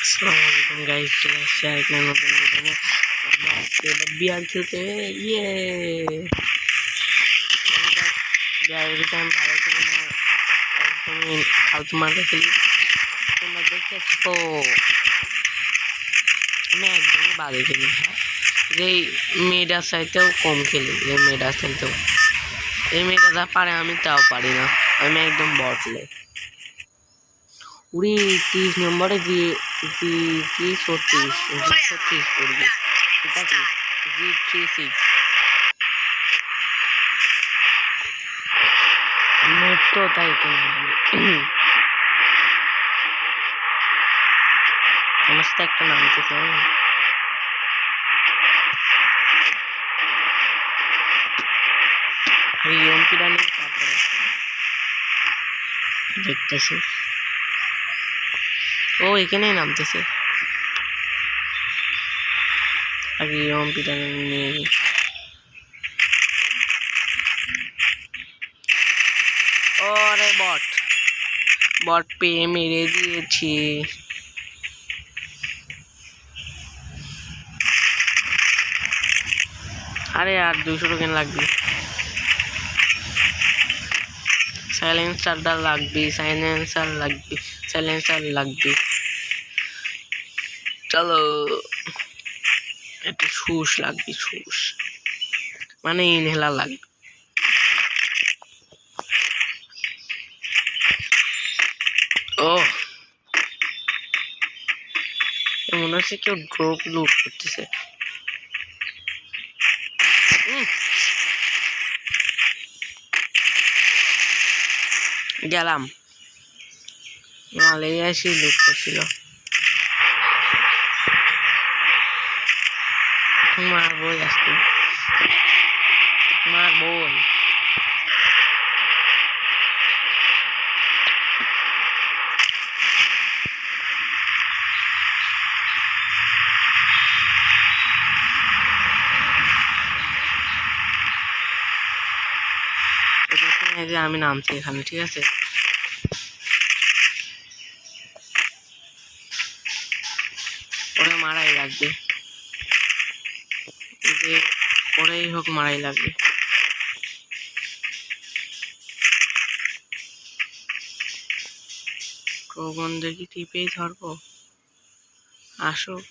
আসসালামু আলাইকুম গাইস, চলে আসছে আরেকটা নতুন ভিডিও। আমরা আজকে বিয়ার খেলতে বিয়ার ভিতরে আমি ভালো খেলি না, একদমই ফালতু মার্কা খেলি। তোমরা দেখতে থাকো, আমি একদমই বাজে খেলি। এই মেয়েটার চাইতেও কম খেলি, এই মেয়েটার চাইতেও। এই মেয়েটা যা পারে আমি তাও পারি না, আমি একদম বটলে। উড়ি 30 নম্বরে কি 36 করবি, এটা কি G36 নোট তো তাই আমার সাথে একটা নাম থেকে এমপিটা নিয়ে তারপরে দেখতেছি। ও এখানেই নামতেছে, আগে এমপিটা নিয়ে নি। ওরে বট পেয়ে মেরে দিয়েছি। আরে আর 200 টোকেন লাগবে, সাইলেন্সার লাগবে। চলো, একটু সুস লাগবে, মানে ইনহেলার লাগবে। ও মনে হচ্ছে কেউ ড্রপ লুট করতেছে। গেলাম, মালয়েশিয়া লুট করছিল। মারবই আজকে, মারবই। আমি নামছি এখানে, ঠিক আছে? ওরা মারাই লাগবে, ওরাই হোক মারাই লাগবে। কখন দেখি টিপেই ধরবো, আসুক।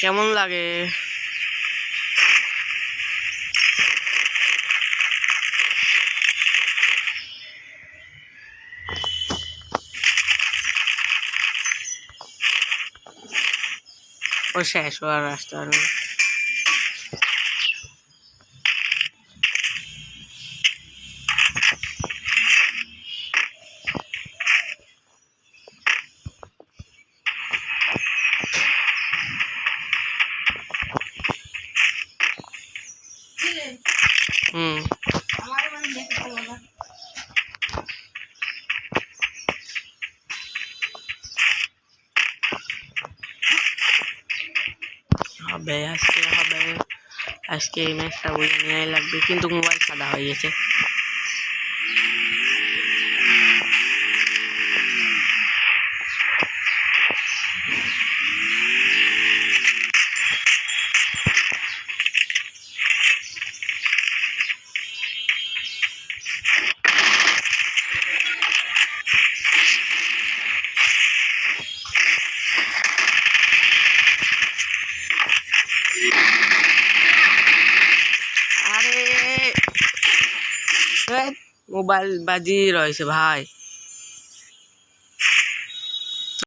কেমন লাগে? ও শেষ হওয়ার রাস্তা। হবে আজকে এই ম্যাচটা বলে নেওয়াই লাগবে, কিন্তু মোবাইল সাদা হয়ে গেছে। মোবাইল বাজি রয়েছে ভাই।